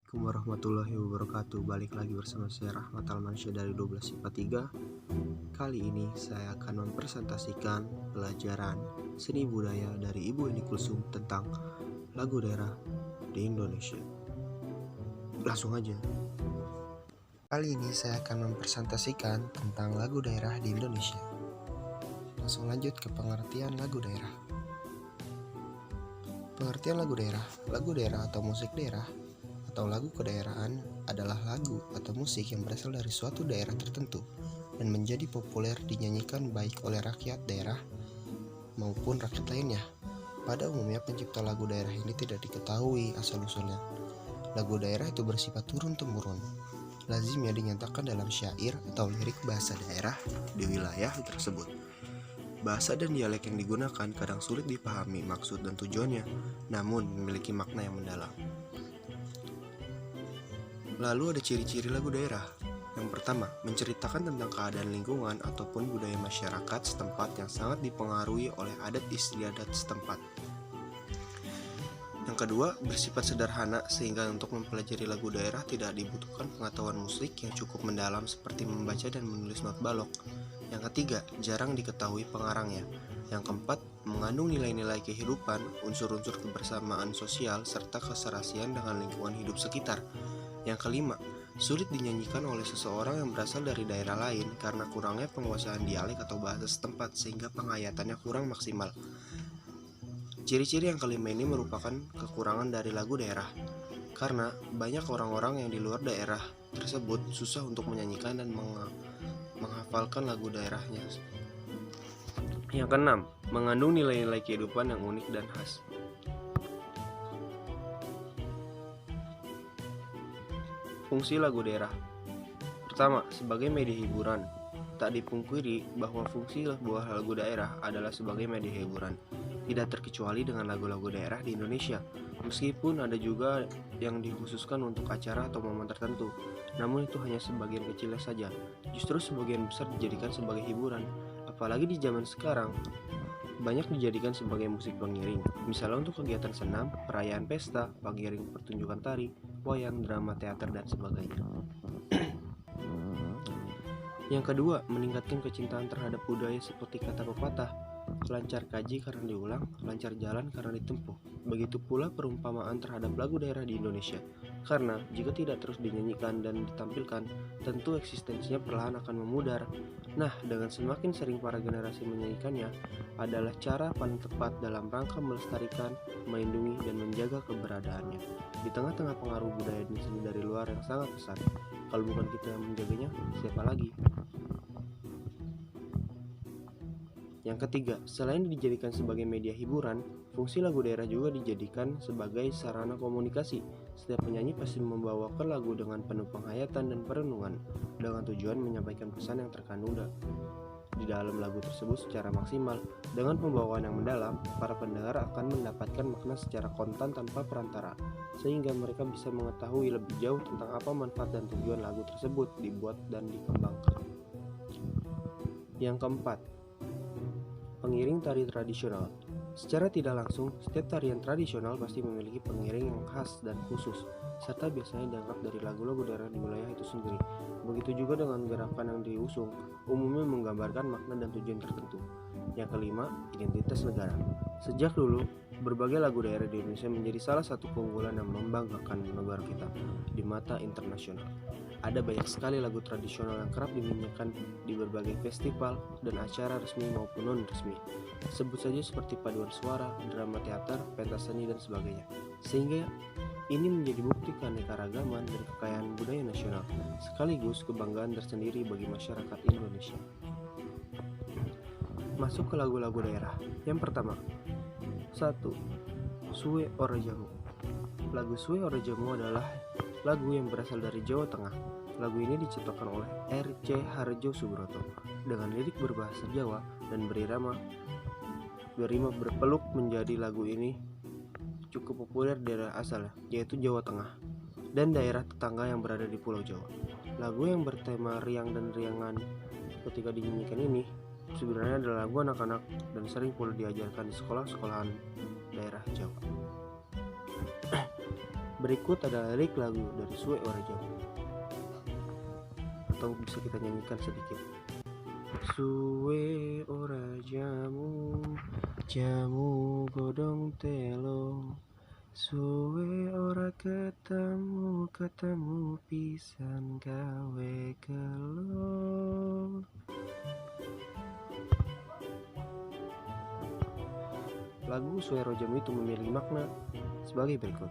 Assalamualaikum warahmatullahi wabarakatuh. Balik lagi bersama saya Rahmat Almansyah dari 12 IPA 3. Kali ini saya akan mempresentasikan pelajaran seni budaya dari Ibu Eni Kulsum tentang lagu daerah di Indonesia. Langsung aja. Kali ini saya akan mempresentasikan tentang lagu daerah di Indonesia. Langsung lanjut ke pengertian lagu daerah. Pengertian lagu daerah atau musik daerah atau lagu kedaerahan adalah lagu atau musik yang berasal dari suatu daerah tertentu dan menjadi populer dinyanyikan baik oleh rakyat daerah maupun rakyat lainnya. Pada umumnya pencipta lagu daerah ini tidak diketahui asal-usulnya. Lagu daerah itu bersifat turun-temurun. Lazimnya dinyatakan dalam syair atau lirik bahasa daerah di wilayah tersebut. Bahasa dan dialek yang digunakan kadang sulit dipahami maksud dan tujuannya, namun memiliki makna yang mendalam. Lalu ada ciri-ciri lagu daerah. Yang pertama, menceritakan tentang keadaan lingkungan ataupun budaya masyarakat setempat yang sangat dipengaruhi oleh adat istiadat setempat. Yang kedua, bersifat sederhana sehingga untuk mempelajari lagu daerah tidak dibutuhkan pengetahuan musik yang cukup mendalam seperti membaca dan menulis not balok. Yang ketiga, jarang diketahui pengarangnya. Yang keempat, mengandung nilai-nilai kehidupan, unsur-unsur kebersamaan sosial, serta keserasian dengan lingkungan hidup sekitar. Yang kelima, sulit dinyanyikan oleh seseorang yang berasal dari daerah lain karena kurangnya penguasaan dialek atau bahasa setempat sehingga penghayatannya kurang maksimal. Ciri-ciri yang kelima ini merupakan kekurangan dari lagu daerah, karena banyak orang-orang yang di luar daerah tersebut susah untuk menyanyikan dan menghafalkan lagu daerahnya. Yang keenam, mengandung nilai-nilai kehidupan yang unik dan khas. Fungsi lagu daerah. Pertama, sebagai media hiburan. Tak dipungkiri bahwa fungsi sebuah lagu daerah adalah sebagai media hiburan. Tidak terkecuali dengan lagu-lagu daerah di Indonesia. Meskipun ada juga yang dikhususkan untuk acara atau momen tertentu, namun itu hanya sebagian kecilnya saja. Justru sebagian besar dijadikan sebagai hiburan. Apalagi di zaman sekarang, banyak dijadikan sebagai musik pengiring, misalnya untuk kegiatan senam, perayaan pesta, pengiring pertunjukan tari, wayang, drama, teater, dan sebagainya. Yang kedua, meningkatkan kecintaan terhadap budaya seperti kata pepatah, lancar kaji karena diulang, lancar jalan karena ditempuh. Begitu pula perumpamaan terhadap lagu daerah di Indonesia, karena jika tidak terus dinyanyikan dan ditampilkan, tentu eksistensinya perlahan akan memudar. Nah, dengan semakin sering para generasi menyanyikannya, adalah cara paling tepat dalam rangka melestarikan, melindungi, dan menjaga keberadaannya. Di tengah-tengah pengaruh budaya dan seni dari luar yang sangat besar, kalau bukan kita yang menjaganya, siapa lagi? Yang ketiga, selain dijadikan sebagai media hiburan, fungsi lagu daerah juga dijadikan sebagai sarana komunikasi. Setiap penyanyi pasti membawakan lagu dengan penuh penghayatan dan perenungan, dengan tujuan menyampaikan pesan yang terkandung di dalam lagu tersebut secara maksimal. Dengan pembawaan yang mendalam, para pendengar akan mendapatkan makna secara kontan tanpa perantara, sehingga mereka bisa mengetahui lebih jauh tentang apa manfaat dan tujuan lagu tersebut dibuat dan dikembangkan. Yang keempat, pengiring tari tradisional. Secara tidak langsung, setiap tarian tradisional pasti memiliki pengiring yang khas dan khusus, serta biasanya diangkat dari lagu-lagu daerah di wilayah itu sendiri. Begitu juga dengan gerakan yang diusung, umumnya menggambarkan makna dan tujuan tertentu. Yang kelima, identitas negara. Sejak dulu, berbagai lagu daerah di Indonesia menjadi salah satu keunggulan yang membanggakan negara kita di mata internasional. Ada banyak sekali lagu tradisional yang kerap dinyanyikan di berbagai festival dan acara resmi maupun non-resmi. Sebut saja seperti paduan suara, drama teater, pentas seni, dan sebagainya. Sehingga ini menjadi bukti keanekaragaman dan kekayaan budaya nasional, sekaligus kebanggaan tersendiri bagi masyarakat Indonesia. Masuk ke lagu-lagu daerah. Yang pertama, 1. Suwe Ora Jamu. Lagu Suwe Ora Jamu adalah lagu yang berasal dari Jawa Tengah. Lagu ini diciptakan oleh R.C. Harjo Subroto dengan lirik berbahasa Jawa dan berima berpeluk menjadi lagu ini cukup populer di daerah asalnya, yaitu Jawa Tengah dan daerah tetangga yang berada di Pulau Jawa. Lagu yang bertema riang dan riangan ketika dinyanyikan ini sebenarnya adalah lagu anak-anak dan sering pula diajarkan di sekolah-sekolahan daerah Jawa. Berikut adalah lirik lagu dari Suwe Ora Jamu, atau bisa kita nyanyikan sedikit. Suwe ora jamu, jamu godong telo. Suwe ora ketemu, ketemu pisan gawe kelo. Lagu Suwe Ora Jamu itu memiliki makna sebagai berikut.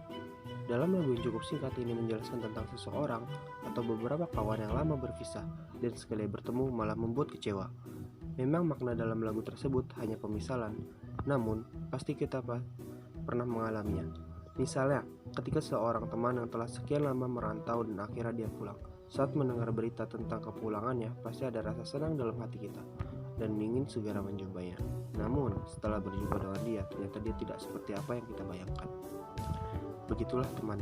Dalam lagu yang cukup singkat ini menjelaskan tentang seseorang atau beberapa kawan yang lama berpisah dan sekali bertemu malah membuat kecewa. Memang makna dalam lagu tersebut hanya pemisalan, namun pasti kita pernah mengalaminya. Misalnya, ketika seorang teman yang telah sekian lama merantau dan akhirnya dia pulang. Saat mendengar berita tentang kepulangannya, pasti ada rasa senang dalam hati kita dan ingin segera menjumpainya. Namun, setelah berjumpa dengan dia, ternyata dia tidak seperti apa yang kita bayangkan. Begitulah teman.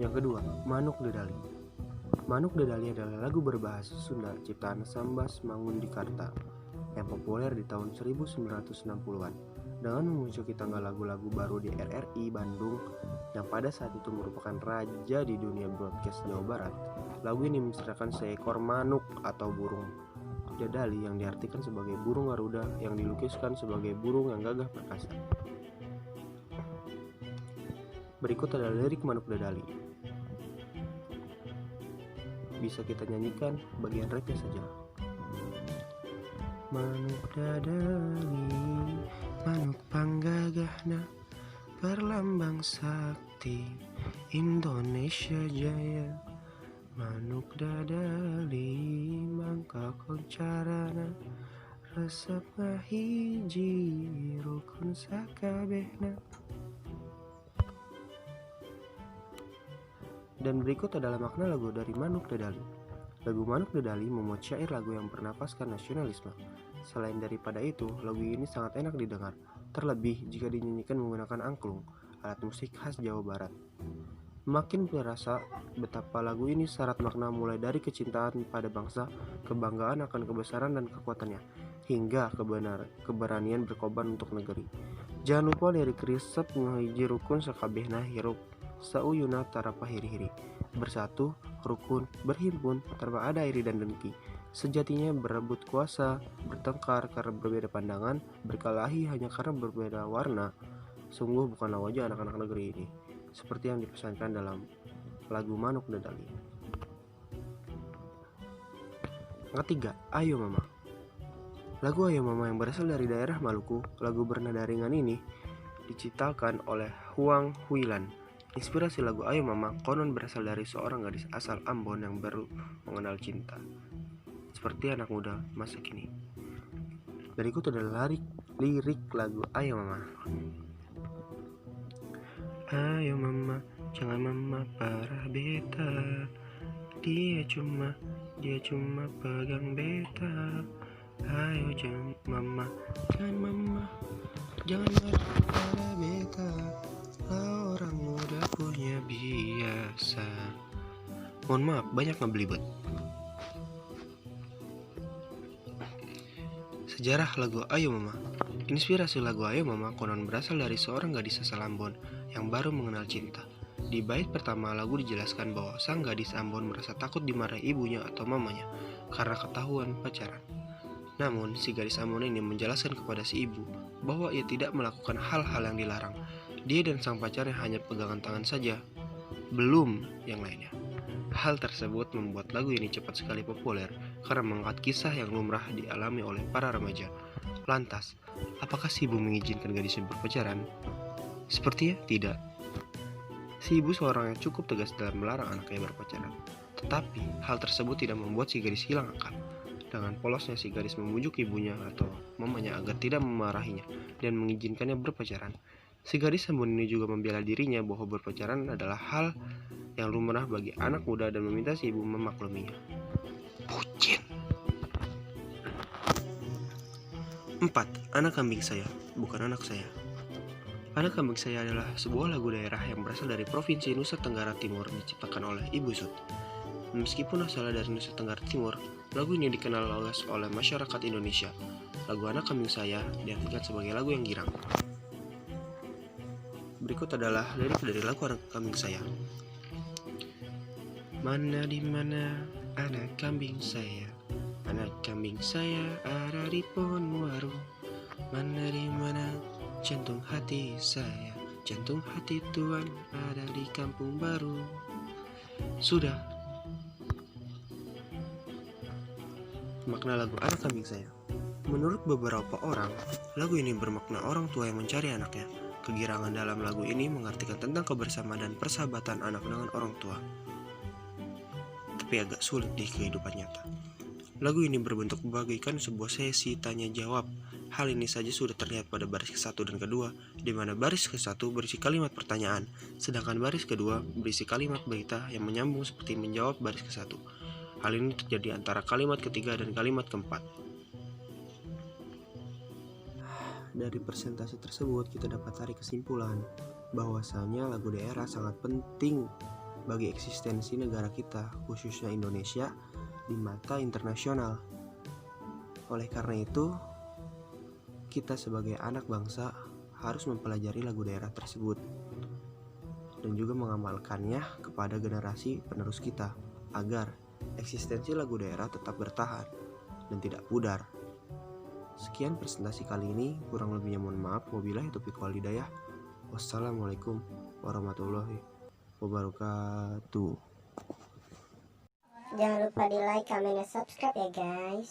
Yang kedua, Manuk Dedali. Manuk Dedali adalah lagu berbahasa Sunda ciptaan Sambas Mangundikarta yang populer di tahun 1960-an dengan memunculkan tanggal lagu-lagu baru di RRI Bandung yang pada saat itu merupakan raja di dunia broadcast Jawa Barat. Lagu ini menceritakan seekor manuk atau burung Dedali yang diartikan sebagai burung Garuda yang dilukiskan sebagai burung yang gagah perkasa. Berikut adalah lirik Manuk Dedali. Bisa kita nyanyikan bagian rapnya saja. Manuk Dedali, manuk panggagahna, perlambang sakti Indonesia Jaya. Manuk Dedali mangka koncarana, resep ngahiji rukun sakabehna. Dan berikut adalah makna lagu dari Manuk Dedali. Lagu Manuk Dedali memuat syair lagu yang bernafaskan nasionalisme. Selain daripada itu, lagu ini sangat enak didengar, terlebih jika dinyanyikan menggunakan angklung, alat musik khas Jawa Barat. Makin terasa betapa lagu ini syarat makna mulai dari kecintaan pada bangsa, kebanggaan akan kebesaran dan kekuatannya, hingga keberanian berkorban untuk negeri. Jangan lupa lirik resep ngahiji rukun sakabehna hirup sauyuna tarapa hiri-hiri. Bersatu, rukun, berhimpun, tanpa ada iri dan dengki. Sejatinya berebut kuasa, bertengkar karena berbeda pandangan, berkelahi hanya karena berbeda warna. Sungguh bukanlah wajah anak-anak negeri ini, seperti yang dipesankan dalam lagu Manuk Dedali. Yang ketiga, Ayo Mama. Lagu Ayo Mama yang berasal dari daerah Maluku, lagu bernada ringan ini diciptakan oleh Huang Huilan. Inspirasi lagu Ayo Mama konon berasal dari seorang gadis asal Ambon yang baru mengenal cinta, seperti anak muda masa kini. Berikut adalah lirik lagu Ayo Mama. Ayo mama, jangan mama parah beta. Dia cuma pegang beta. Ayo jangan mama, jangan parah beta. Lah orang muda punya biasa. Mohon maaf, banyak ngebelibet. Sejarah lagu Ayo Mama. Inspirasi lagu Ayo Mama konon berasal dari seorang gadis asal Ambon yang baru mengenal cinta. Di bait pertama lagu dijelaskan bahwa sang gadis Ambon merasa takut dimarahi ibunya atau mamanya karena ketahuan pacaran. Namun si gadis Ambon ini menjelaskan kepada si ibu bahwa ia tidak melakukan hal-hal yang dilarang. Dia dan sang pacarnya hanya pegangan tangan saja, belum yang lainnya. Hal tersebut membuat lagu ini cepat sekali populer karena mengangkat kisah yang lumrah dialami oleh para remaja. Lantas, apakah si ibu mengizinkan gadisnya berpacaran? Sepertinya tidak. Si ibu seorang yang cukup tegas dalam melarang anaknya berpacaran. Tetapi, hal tersebut tidak membuat si gadis hilang akal. Dengan polosnya si gadis membujuk ibunya atau mamanya agar tidak memarahinya dan mengizinkannya berpacaran. Si gadis Ambon ini juga membela dirinya bahwa berpacaran adalah hal yang lumrah bagi anak muda dan meminta si ibu memakluminya. Bucin. 4. Anak Kambing Saya, Bukan Anak Saya. Anak Kambing Saya adalah sebuah lagu daerah yang berasal dari Provinsi Nusa Tenggara Timur diciptakan oleh Ibu Sud. Meskipun asalnya dari Nusa Tenggara Timur, lagu ini dikenal luas oleh masyarakat Indonesia. lagu Anak Kambing Saya diartikan sebagai lagu yang girang. Berikut adalah lirik dari lagu Anak Kambing Saya. Mana di mana anak kambing saya? Anak kambing saya ada di pohon waru. Mana di mana jantung hati saya? Jantung hati Tuhan ada di kampung baru. Sudah. Makna lagu Anak Kambing Saya. Menurut beberapa orang, lagu ini bermakna orang tua yang mencari anaknya. Kegirangan dalam lagu ini mengartikan tentang kebersamaan dan persahabatan anak dengan orang tua. Tapi agak sulit di kehidupan nyata. Lagu ini berbentuk bagaikan sebuah sesi tanya jawab. Hal ini saja sudah terlihat pada baris ke-1 dan kedua, di mana baris ke-1 berisi kalimat pertanyaan, sedangkan baris kedua berisi kalimat berita yang menyambung seperti menjawab baris ke-1. Hal ini terjadi antara kalimat ketiga dan kalimat keempat. Dari presentasi tersebut kita dapat tarik kesimpulan bahwasanya lagu daerah sangat penting bagi eksistensi negara kita, khususnya Indonesia, di mata internasional. Oleh karena itu, kita sebagai anak bangsa harus mempelajari lagu daerah tersebut dan juga mengamalkannya kepada generasi penerus kita agar eksistensi lagu daerah tetap bertahan dan tidak pudar. Sekian presentasi kali ini, kurang lebihnya mohon maaf. Wabillahi taufiq wal hidayah. Wassalamualaikum warahmatullahi wabarakatuh. Jangan lupa di like, comment, dan subscribe ya guys.